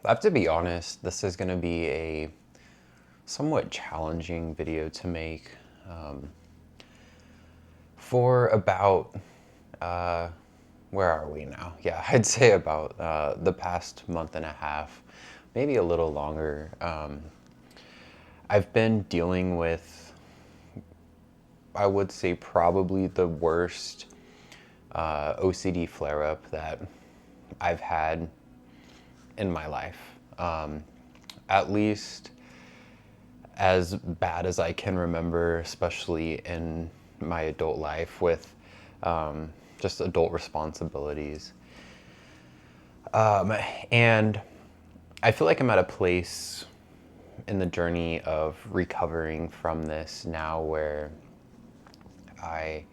I have to be honest, this is going to be a somewhat challenging video to make for about, where are we now? Yeah, I'd say about the past month and a half, maybe a little longer. I've been dealing with, I would say, probably the worst OCD flare-up that I've had in my life. At least as bad as I can remember, especially in my adult life with just adult responsibilities. And I feel like I'm at a place in the journey of recovering from this now where I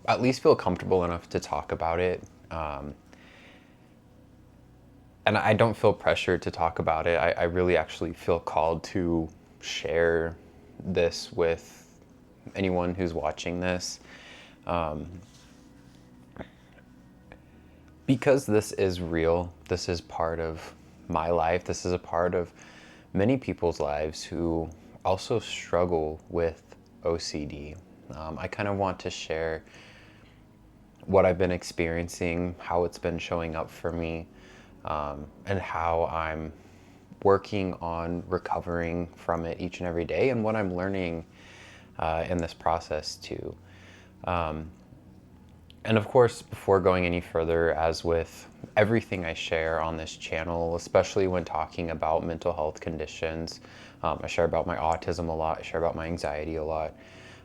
at least feel comfortable enough to talk about it. And I don't feel pressured to talk about it. I really actually feel called to share this with anyone who's watching this. Because this is real, this is part of my life, this is a part of many people's lives who also struggle with OCD. I kind of want to share what I've been experiencing, how it's been showing up for me, and how I'm working on recovering from it each and every day, and what I'm learning in this process too. And of course, before going any further, as with everything I share on this channel, especially when talking about mental health conditions, I share about my autism a lot, I share about my anxiety a lot.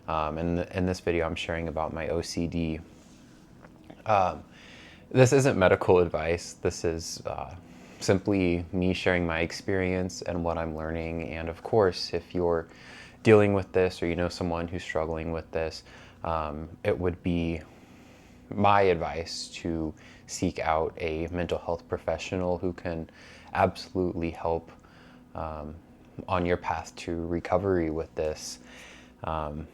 And in this video, I'm sharing about my OCD. This isn't medical advice. This is simply me sharing my experience and what I'm learning. And of course, if you're dealing with this or you know someone who's struggling with this, it would be my advice to seek out a mental health professional who can absolutely help on your path to recovery with this. And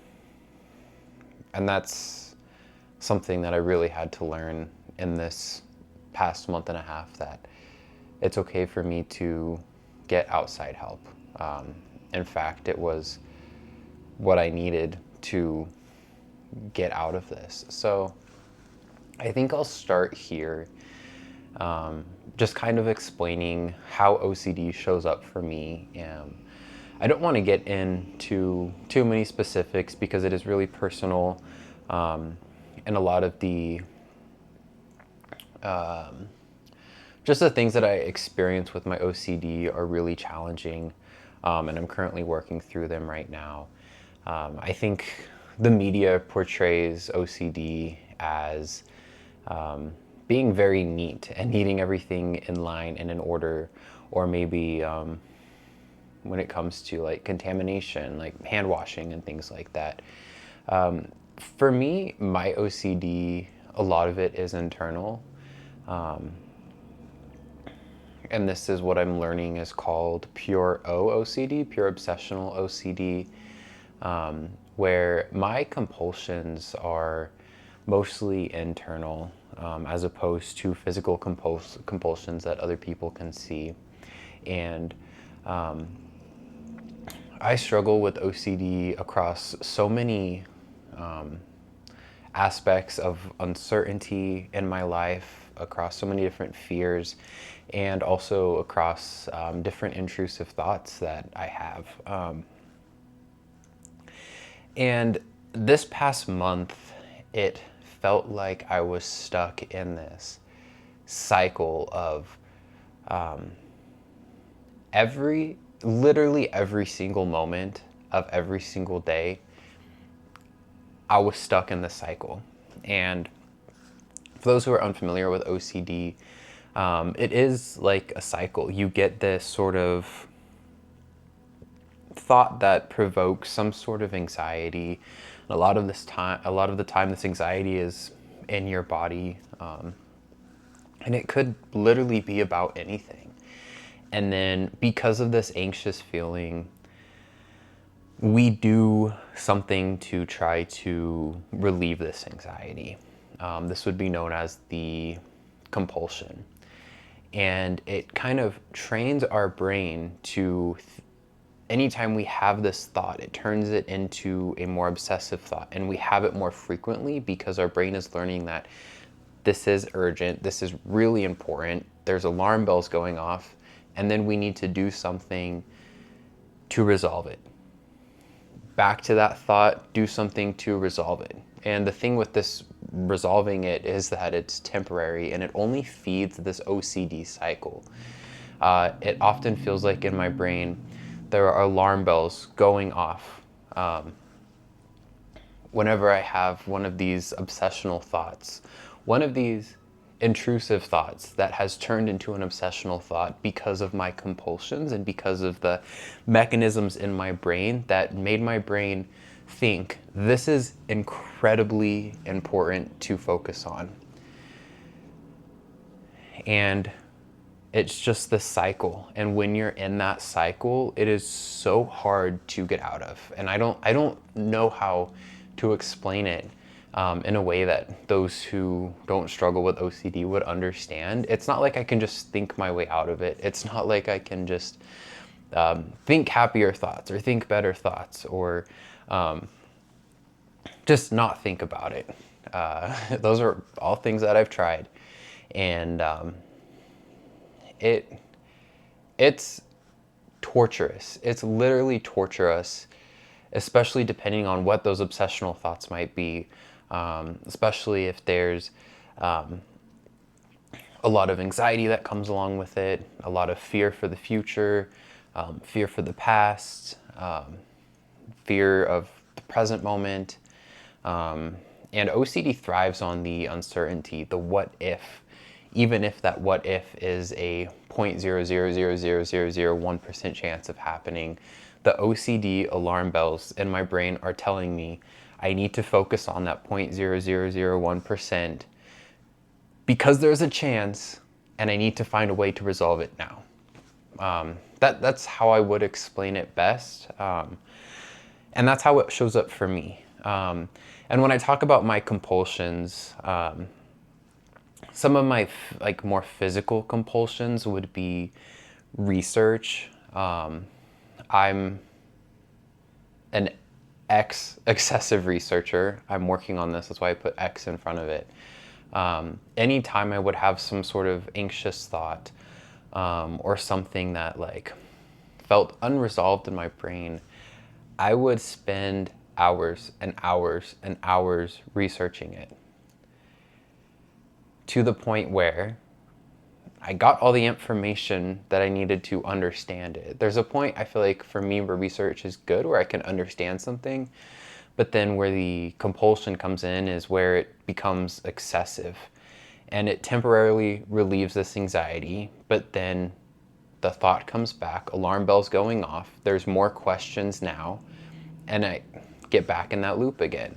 that's something that I really had to learn in this past month and a half, that it's okay for me to get outside help. In fact, it was what I needed to get out of this. So I think I'll start here, just kind of explaining how OCD shows up for me. I don't want to get into too many specifics because it is really personal, and a lot of the just the things that I experience with my OCD are really challenging, and I'm currently working through them right now. I think the media portrays OCD as being very neat and needing everything in line and in order, or maybe when it comes to like contamination, like hand washing and things like that. For me, my OCD, a lot of it is internal. And this is what I'm learning is called pure OCD, pure obsessional OCD, where my compulsions are mostly internal, as opposed to physical compulsions that other people can see. And I struggle with OCD across so many aspects of uncertainty in my life, across so many different fears, and also across different intrusive thoughts that I have. And this past month, it felt like I was stuck in this cycle of literally every single moment of every single day, I was stuck in this cycle. And for those who are unfamiliar with OCD, it is like a cycle. You get this sort of thought that provokes some sort of anxiety. A lot of the time, this anxiety is in your body, and it could literally be about anything. And then because of this anxious feeling, we do something to try to relieve this anxiety. This would be known as the compulsion. And it kind of trains our brain to, anytime we have this thought, it turns it into a more obsessive thought. And we have it more frequently because our brain is learning that this is urgent, this is really important, there's alarm bells going off, and then we need to do something to resolve it. Back to that thought, do something to resolve it. And the thing with this resolving it is that it's temporary and it only feeds this OCD cycle. It often feels like in my brain there are alarm bells going off whenever I have one of these obsessional thoughts, one of these intrusive thoughts that has turned into an obsessional thought because of my compulsions and because of the mechanisms in my brain that made my brain think this is incredibly important to focus on. And it's just this cycle. And when you're in that cycle, it is so hard to get out of. And I don't know how to explain it in a way that those who don't struggle with OCD would understand. It's not like I can just think my way out of it. It's not like I can just think happier thoughts or think better thoughts or just not think about it. Those are all things that I've tried. And it's torturous. It's literally torturous, especially depending on what those obsessional thoughts might be. Especially if there's a lot of anxiety that comes along with it, a lot of fear for the future, fear for the past, fear of the present moment. And OCD thrives on the uncertainty, the what if, even if that what if is a 0.0000001% chance of happening. The OCD alarm bells in my brain are telling me I need to focus on that 0.0001% because there's a chance and I need to find a way to resolve it now. That's how I would explain it best. And that's how it shows up for me. And when I talk about my compulsions, some of my more physical compulsions would be research. I'm an excessive researcher. I'm working on this. That's why I put X in front of it. Anytime I would have some sort of anxious thought or something that felt unresolved in my brain, I would spend hours and hours and hours researching it to the point where I got all the information that I needed to understand it. There's a point, I feel like, for me where research is good, where I can understand something, but then where the compulsion comes in is where it becomes excessive. And it temporarily relieves this anxiety, but then the thought comes back, alarm bells going off, there's more questions now, and I get back in that loop again.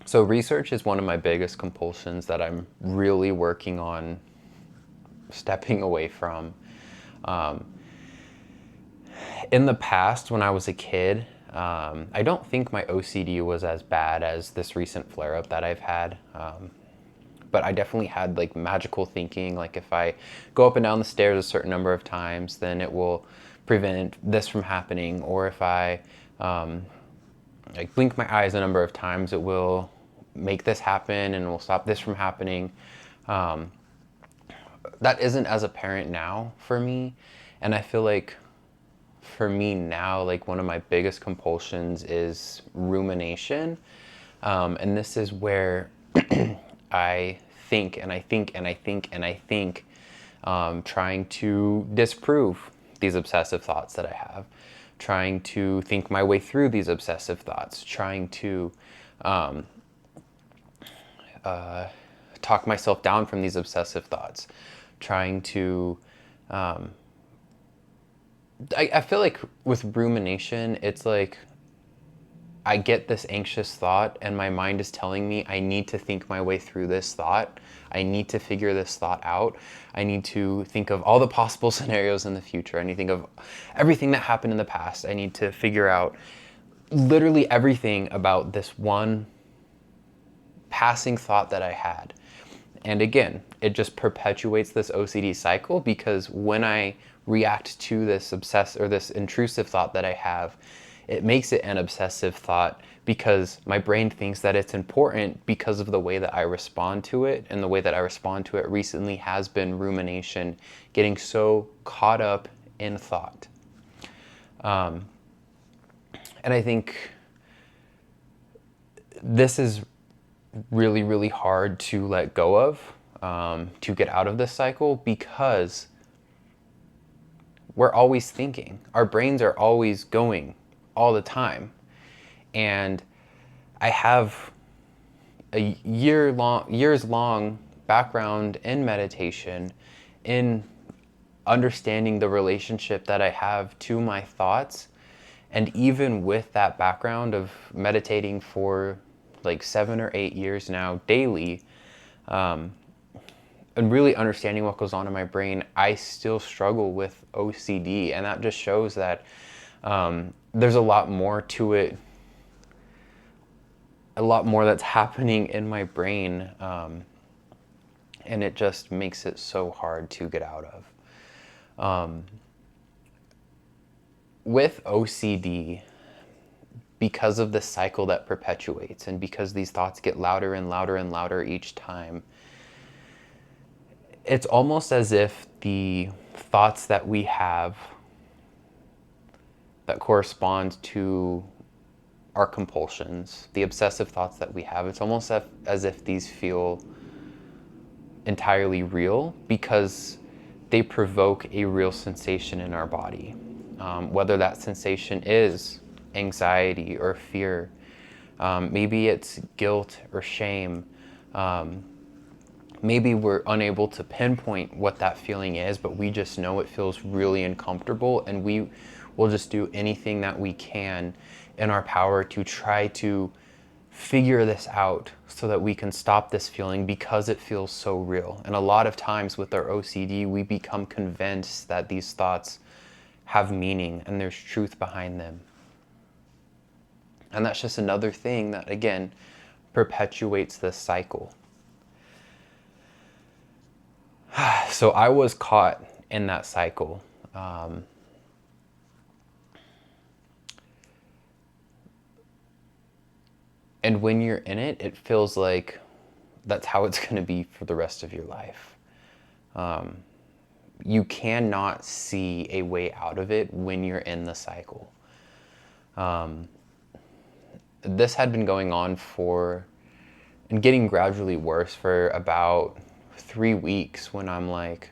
So research is one of my biggest compulsions that I'm really working on stepping away from. In the past, when I was a kid, I don't think my OCD was as bad as this recent flare-up that I've had. But I definitely had magical thinking, if I go up and down the stairs a certain number of times, then it will prevent this from happening. Or if I blink my eyes a number of times, it will make this happen and will stop this from happening. That isn't as apparent now for me. And I feel like for me now, one of my biggest compulsions is rumination. And this is where I think and I think and I think and I think, trying to disprove these obsessive thoughts that I have, trying to think my way through these obsessive thoughts, trying to talk myself down from these obsessive thoughts, trying to I feel like with rumination, it's I get this anxious thought and my mind is telling me I need to think my way through this thought. I need to figure this thought out. I need to think of all the possible scenarios in the future. I need to think of everything that happened in the past. I need to figure out literally everything about this one passing thought that I had. And again, it just perpetuates this OCD cycle, because when I react to this this intrusive thought that I have, it makes it an obsessive thought, because my brain thinks that it's important because of the way that I respond to it. And the way that I respond to it recently has been rumination, getting so caught up in thought. And I think this is really, really hard to let go of, to get out of this cycle, because we're always thinking. Our brains are always going all the time. And I have a years long background in meditation, in understanding the relationship that I have to my thoughts. And even with that background of meditating for like 7 or 8 years now daily, and really understanding what goes on in my brain, I still struggle with OCD. And that just shows that there's a lot more to it, a lot more that's happening in my brain, and it just makes it so hard to get out of. With OCD, because of the cycle that perpetuates, and because these thoughts get louder and louder and louder each time, it's almost as if the thoughts that we have that correspond to our compulsions, the obsessive thoughts that we have, it's almost as if these feel entirely real, because they provoke a real sensation in our body. Whether that sensation is anxiety or fear, maybe it's guilt or shame, maybe we're unable to pinpoint what that feeling is, but we just know it feels really uncomfortable, and we will just do anything that we can in our power to try to figure this out so that we can stop this feeling, because it feels so real. And a lot of times with our OCD, we become convinced that these thoughts have meaning and there's truth behind them. And that's just another thing that, again, perpetuates this cycle. So I was caught in that cycle. And when you're in it, it feels like that's how it's going to be for the rest of your life. You cannot see a way out of it when you're in the cycle. This had been going on and getting gradually worse for about 3 weeks, when I'm like,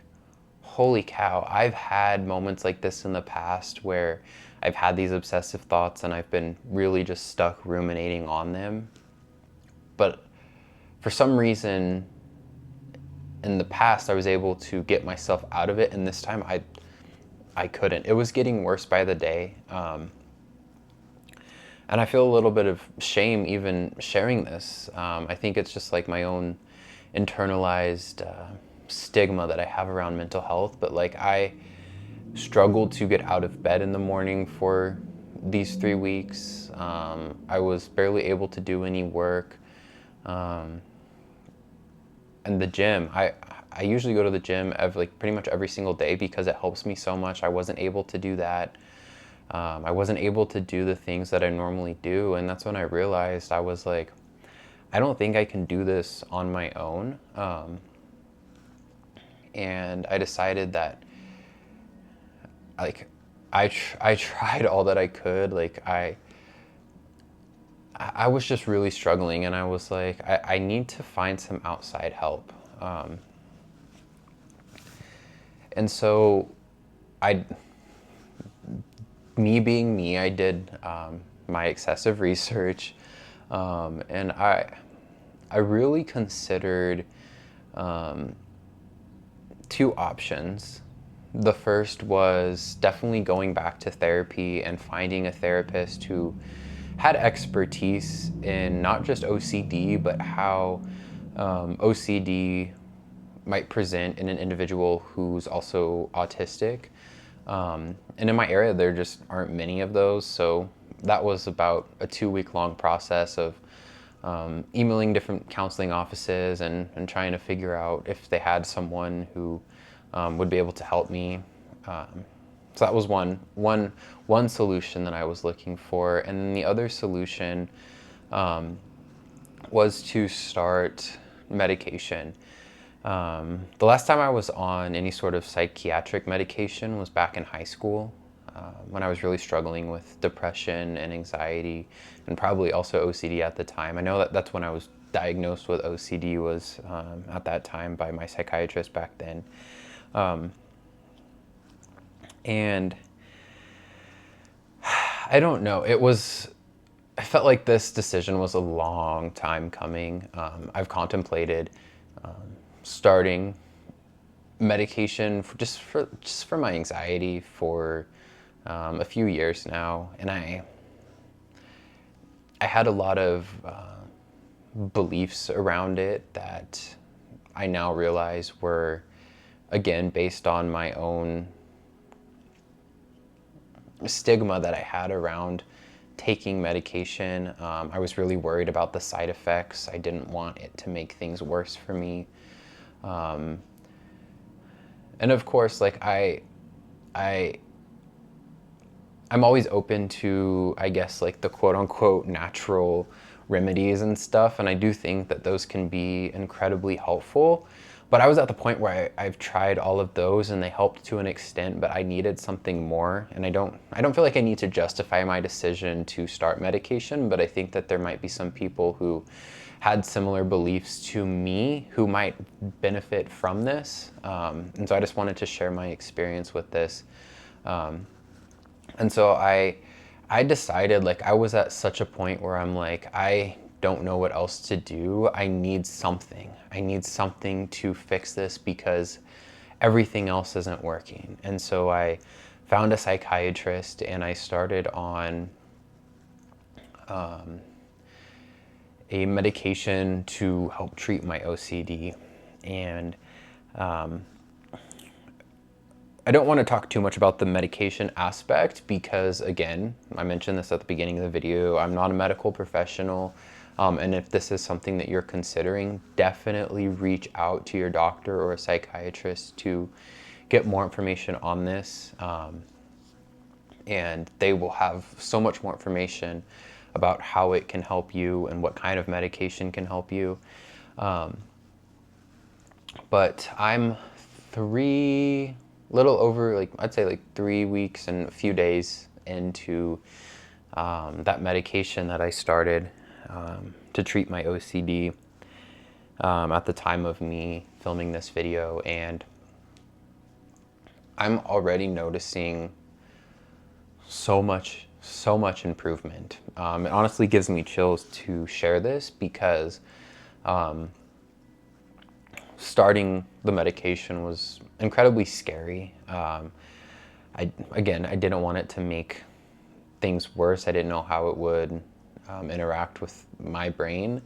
holy cow, I've had moments like this in the past where I've had these obsessive thoughts and I've been really just stuck ruminating on them. But for some reason, in the past, I was able to get myself out of it, and this time I couldn't. It was getting worse by the day. And I feel a little bit of shame even sharing this. I think it's just like my own internalized stigma that I have around mental health. But like, I struggled to get out of bed in the morning for these 3 weeks. I was barely able to do any work. And the gym, I usually go to the gym pretty much every single day, because it helps me so much. I wasn't able to do that. I wasn't able to do the things that I normally do. And that's when I realized, I was like, I don't think I can do this on my own. And I decided that, like, I tried all that I could. Like, I was just really struggling, and I was like, I need to find some outside help. And so me being me, I did my excessive research, and I really considered 2 options. The first was definitely going back to therapy and finding a therapist who had expertise in not just OCD, but how OCD might present in an individual who's also autistic. And in my area, there just aren't many of those. So that was about a 2-week long process of emailing different counseling offices and trying to figure out if they had someone who would be able to help me. So that was one solution that I was looking for. And then the other solution was to start medication. The last time I was on any sort of psychiatric medication was back in high school, when I was really struggling with depression and anxiety, and probably also OCD at the time. I know that that's when I was diagnosed with OCD, was at that time by my psychiatrist back then. And I don't know, I felt like this decision was a long time coming. I've contemplated starting medication for my anxiety for a few years now, and I had a lot of beliefs around it that I now realize were, again, based on my own stigma that I had around taking medication. I was really worried about the side effects. I didn't want it to make things worse for me. And of course, like I'm always open to, I guess, like the quote unquote natural remedies and stuff. And I do think that those can be incredibly helpful. But I was at the point where I've tried all of those and they helped to an extent, but I needed something more. And I don't feel like I need to justify my decision to start medication, but I think that there might be some people who had similar beliefs to me who might benefit from this. And so I just wanted to share my experience with this. And so I decided, like, I was at such a point where I'm like, I don't know what else to do. I need something. I need something to fix this because everything else isn't working. And so I found a psychiatrist and I started on a medication to help treat my OCD. And I don't want to talk too much about the medication aspect because, again, I mentioned this at the beginning of the video, I'm not a medical professional. And if this is something that you're considering, definitely reach out to your doctor or a psychiatrist to get more information on this. And they will have so much more information about how it can help you and what kind of medication can help you. But I'm little over, like, I'd say like 3 weeks and a few days into that medication that I started to treat my OCD at the time of me filming this video, and I'm already noticing so much improvement. It honestly gives me chills to share this because starting the medication was incredibly scary. I didn't want it to make things worse. I didn't know how it would interact with my brain.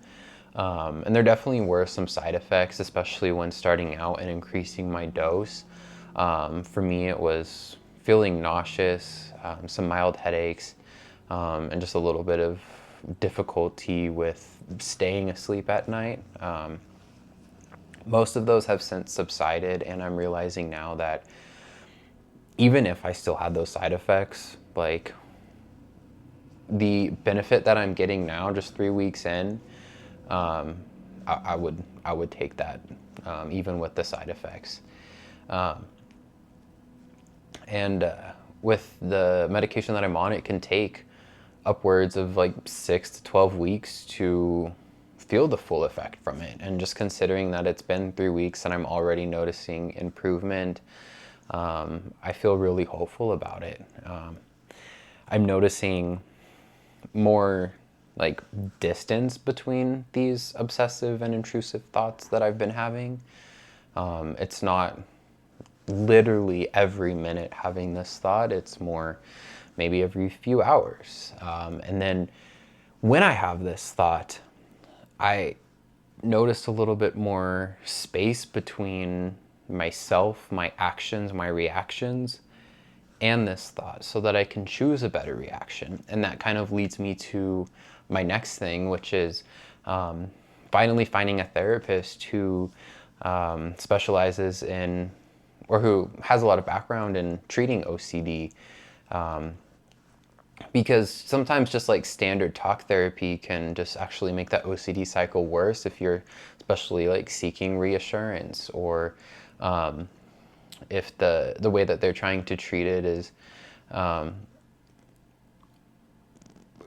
And there definitely were some side effects, especially when starting out and increasing my dose. For me, it was feeling nauseous, some mild headaches, and just a little bit of difficulty with staying asleep at night. Most of those have since subsided, and I'm realizing now that even if I still had those side effects, like, the benefit that I'm getting now, just 3 weeks in, I would take that, even with the side effects. And with the medication that I'm on, it can take upwards of like 6 to 12 weeks to feel the full effect from it. And just considering that it's been 3 weeks and I'm already noticing improvement, I feel really hopeful about it. I'm noticing more like distance between these obsessive and intrusive thoughts that I've been having. It's not literally every minute having this thought. It's more maybe every few hours. And then when I have this thought, I notice a little bit more space between myself, my actions, my reactions, and this thought, so that I can choose a better reaction. And that kind of leads me to my next thing, which is Finally finding a therapist who specializes in, or who has a lot of background in treating OCD. Because sometimes just like standard talk therapy can just actually make that OCD cycle worse if you're especially like seeking reassurance, or if the way that they're trying to treat it is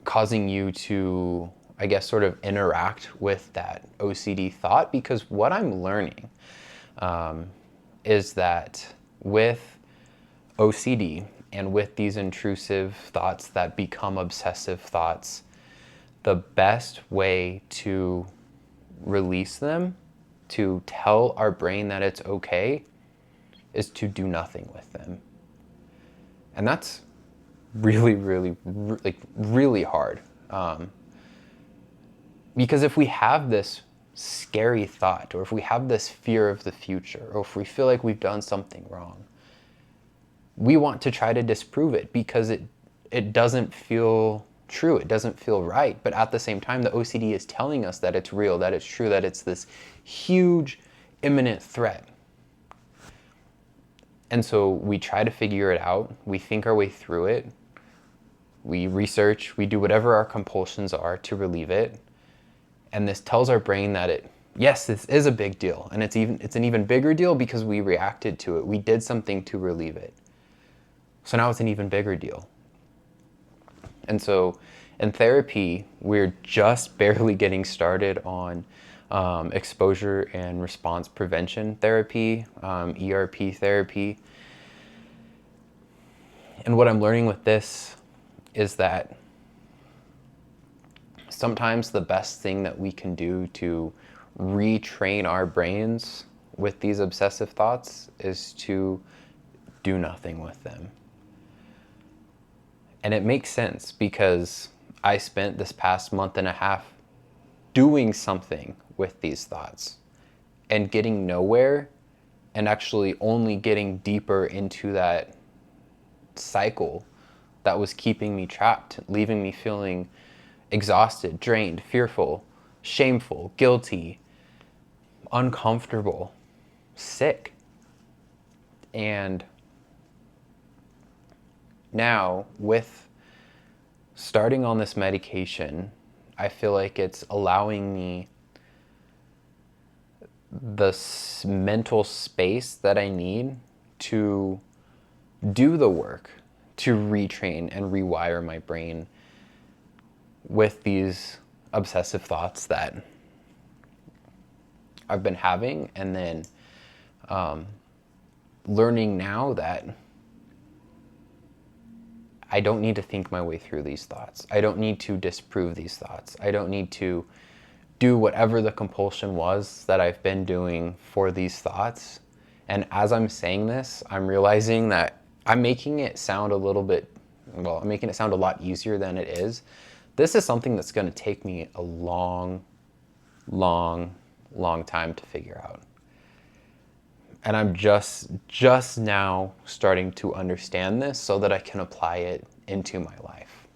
causing you to, I guess, sort of interact with that OCD thought. Because what I'm learning is that with OCD and with these intrusive thoughts that become obsessive thoughts, the best way to release them, to tell our brain that it's okay, is to do nothing with them. And that's really, really hard. Because if we have this scary thought, or if we have this fear of the future, or if we feel like we've done something wrong, we want to try to disprove it because it doesn't feel true. It doesn't feel right. But at the same time, the OCD is telling us that it's real, that it's true, that it's this huge, imminent threat. And so we try to figure it out. We think our way through it. We research, we do whatever our compulsions are to relieve it. And this tells our brain that yes, this is a big deal. And it's an even bigger deal because we reacted to it. We did something to relieve it. So now it's an even bigger deal. And so in therapy, we're just barely getting started on exposure and response prevention therapy, ERP therapy. And what I'm learning with this is that sometimes the best thing that we can do to retrain our brains with these obsessive thoughts is to do nothing with them. And it makes sense because I spent this past month and a half doing something with these thoughts and getting nowhere, and actually only getting deeper into that cycle that was keeping me trapped, leaving me feeling exhausted, drained, fearful, shameful, guilty, uncomfortable, sick. And now, with starting on this medication, I feel like it's allowing me the mental space that I need to do the work, to retrain and rewire my brain with these obsessive thoughts that I've been having, and then learning now that I don't need to think my way through these thoughts. I don't need to disprove these thoughts. I don't need to do whatever the compulsion was that I've been doing for these thoughts. And as I'm saying this, I'm realizing that I'm making it sound a lot easier than it is. This is something that's going to take me a long time to figure out. And I'm just now starting to understand this so that I can apply it into my life.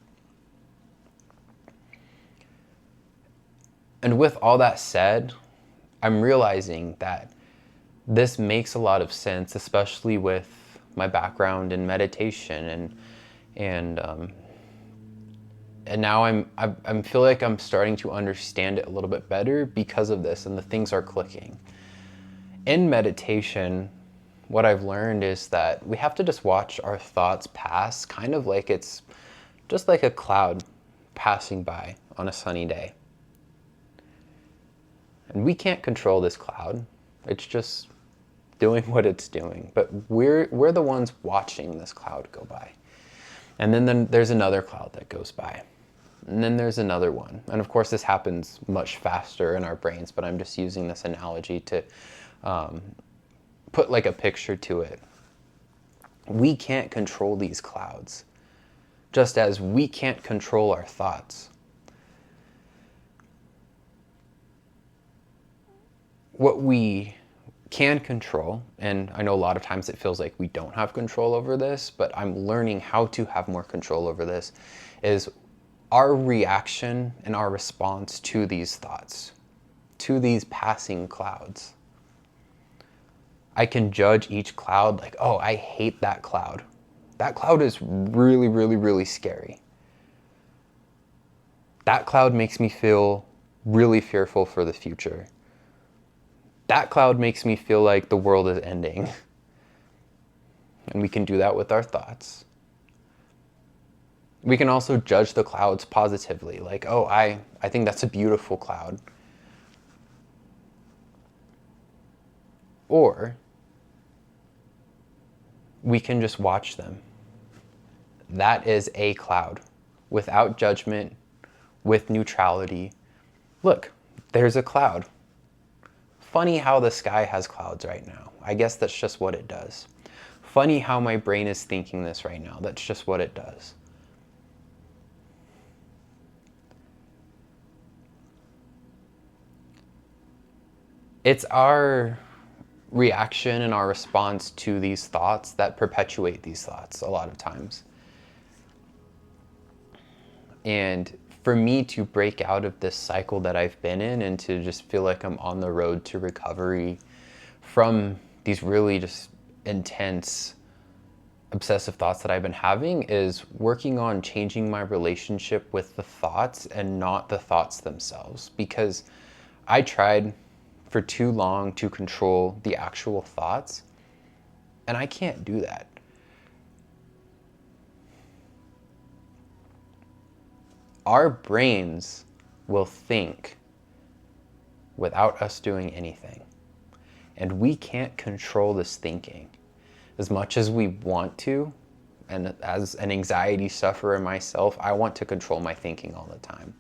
And with all that said, I'm realizing that this makes a lot of sense, especially with my background in meditation, and now I feel like I'm starting to understand it a little bit better because of this, and the things are clicking. In meditation, what I've learned is that we have to just watch our thoughts pass, kind of like it's just like a cloud passing by on a sunny day. And we can't control this cloud. It's just doing what it's doing. But we're the ones watching this cloud go by. And then there's another cloud that goes by. And then there's another one. And of course, this happens much faster in our brains, but I'm just using this analogy to put like a picture to it. We can't control these clouds, just as we can't control our thoughts. What we can control, and I know a lot of times it feels like we don't have control over this, but I'm learning how to have more control over this, is our reaction and our response to these thoughts, to these passing clouds. I can judge each cloud like, oh, I hate that cloud. That cloud is really, really, really scary. That cloud makes me feel really fearful for the future. That cloud makes me feel like the world is ending. And we can do that with our thoughts. We can also judge the clouds positively, like, oh, I think that's a beautiful cloud. Or we can just watch them. That is a cloud, without judgment, with neutrality. Look, there's a cloud. Funny how the sky has clouds right now. I guess that's just what it does. Funny how my brain is thinking this right now. That's just what it does. It's our reaction and our response to these thoughts that perpetuate these thoughts a lot of times. And for me to break out of this cycle that I've been in and to just feel like I'm on the road to recovery from these really just intense obsessive thoughts that I've been having is working on changing my relationship with the thoughts and not the thoughts themselves. Because I tried for too long to control the actual thoughts, and I can't do that. Our brains will think without us doing anything. And we can't control this thinking as much as we want to. And as an anxiety sufferer myself, I want to control my thinking all the time.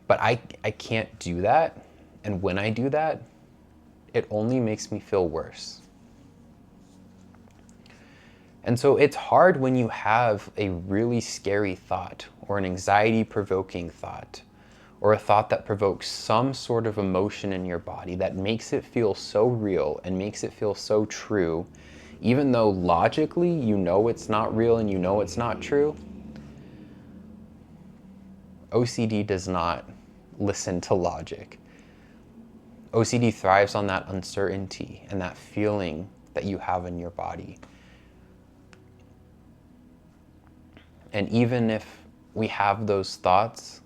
But I can't do that. And when I do that, it only makes me feel worse. And so it's hard when you have a really scary thought or an anxiety-provoking thought or a thought that provokes some sort of emotion in your body that makes it feel so real and makes it feel so true, even though logically you know it's not real and you know it's not true. OCD does not listen to logic. OCD thrives on that uncertainty and that feeling that you have in your body. And even if we have those thoughts,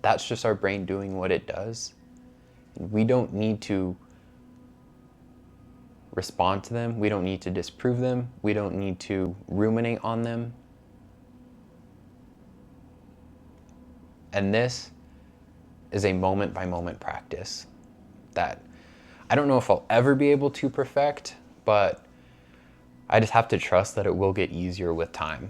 that's just our brain doing what it does. And we don't need to respond to them. We don't need to disprove them. We don't need to ruminate on them. And this is a moment-by-moment practice that I don't know if I'll ever be able to perfect, but I just have to trust that it will get easier with time.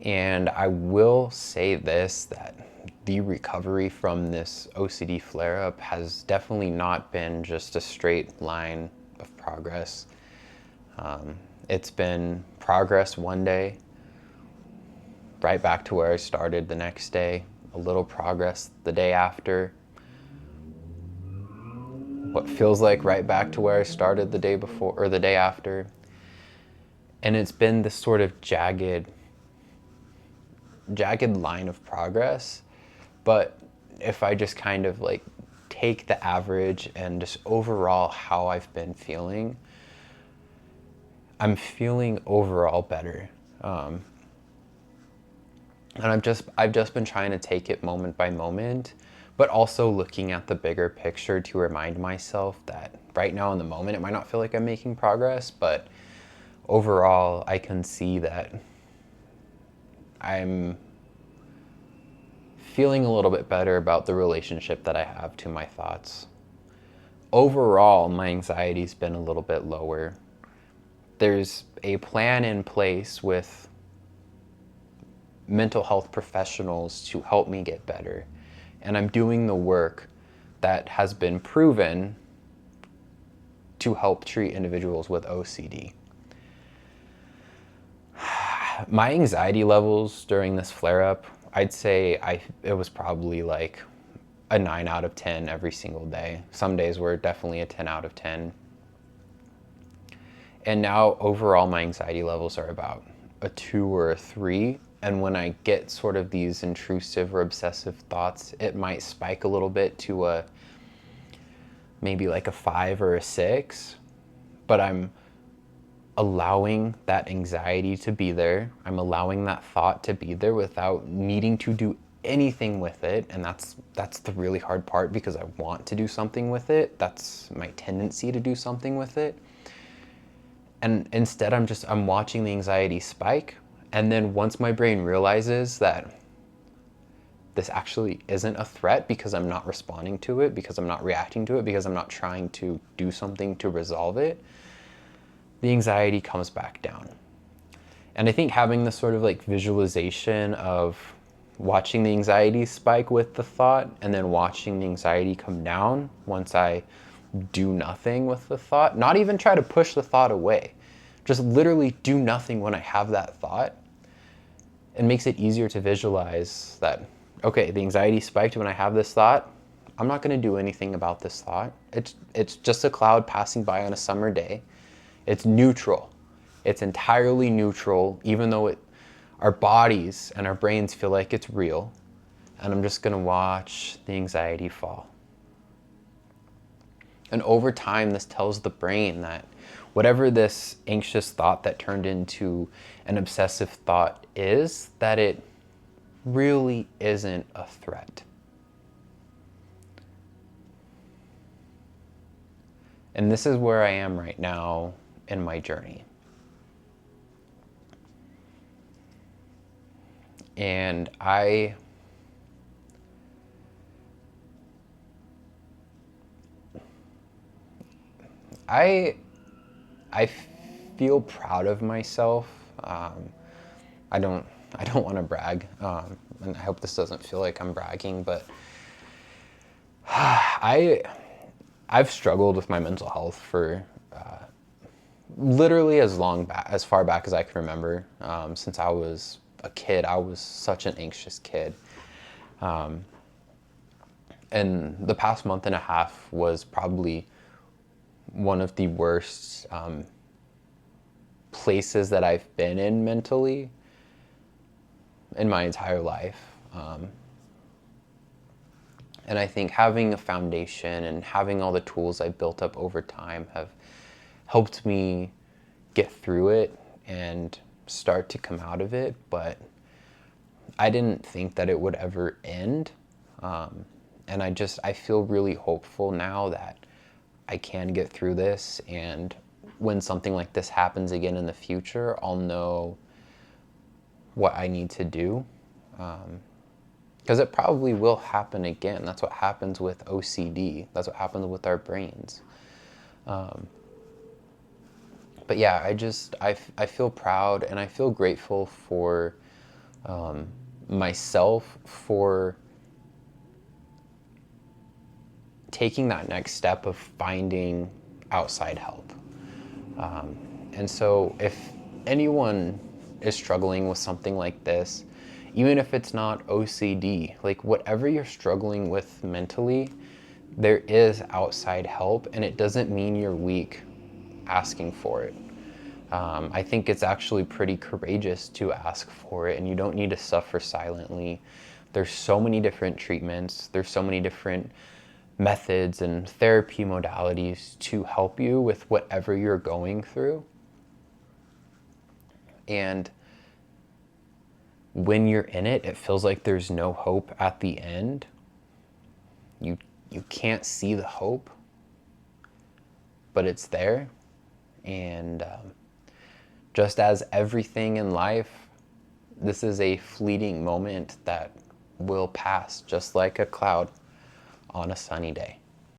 And I will say this, that the recovery from this OCD flare-up has definitely not been just a straight line of progress. It's been progress one day, right back to where I started the next day, a little progress the day after, what feels like right back to where I started the day before or the day after. And it's been this sort of jagged line of progress. But if I just kind of like take the average and just overall how I've been feeling, I'm feeling overall better. And I've just been trying to take it moment by moment, but also looking at the bigger picture to remind myself that right now in the moment, it might not feel like I'm making progress, but overall, I can see that I'm feeling a little bit better about the relationship that I have to my thoughts. Overall, my anxiety's been a little bit lower. There's a plan in place with mental health professionals to help me get better. And I'm doing the work that has been proven to help treat individuals with OCD. My anxiety levels during this flare-up, I'd say it was probably like a 9 out of 10 every single day. Some days were definitely a 10 out of 10. And now overall my anxiety levels are about a 2 or a 3. And when I get sort of these intrusive or obsessive thoughts, it might spike a little bit to a maybe like a 5 or a 6. But I'm allowing that anxiety to be there. I'm allowing that thought to be there without needing to do anything with it. And that's the really hard part, because I want to do something with it. That's my tendency to do something with it. And instead I'm watching the anxiety spike. And then once my brain realizes that this actually isn't a threat, because I'm not responding to it, because I'm not reacting to it, because I'm not trying to do something to resolve it, the anxiety comes back down. And I think having this sort of like visualization of watching the anxiety spike with the thought and then watching the anxiety come down once I do nothing with the thought, not even try to push the thought away, just literally do nothing when I have that thought, it makes it easier to visualize that, okay, the anxiety spiked when I have this thought. I'm not going to do anything about this thought. It's just a cloud passing by on a summer day. It's neutral. It's entirely neutral, even though our bodies and our brains feel like it's real. And I'm just going to watch the anxiety fall. And over time, this tells the brain that whatever this anxious thought that turned into an obsessive thought is, that it really isn't a threat. And this is where I am right now in my journey. And I feel proud of myself. I don't want to brag, and I hope this doesn't feel like I'm bragging, but I've struggled with my mental health for literally as far back as I can remember. Since I was a kid, I was such an anxious kid. And the past month and a half was probably one of the worst places that I've been in mentally in my entire life. And I think having a foundation and having all the tools I built up over time have helped me get through it and start to come out of it. But I didn't think that it would ever end. And I feel really hopeful now that I can get through this, and when something like this happens again in the future, I'll know what I need to do. Because it probably will happen again. That's what happens with OCD. That's what happens with our brains. But yeah, I feel proud and I feel grateful for myself for taking that next step of finding outside help. And so if anyone is struggling with something like this, even if it's not OCD, like whatever you're struggling with mentally, there is outside help, and it doesn't mean you're weak asking for it. I think it's actually pretty courageous to ask for it, and you don't need to suffer silently. There's so many different treatments. There's so many different methods and therapy modalities to help you with whatever you're going through. And when you're in it, it feels like there's no hope at the end. You can't see the hope, but it's there. And just as everything in life, this is a fleeting moment that will pass, just like a cloud on a sunny day.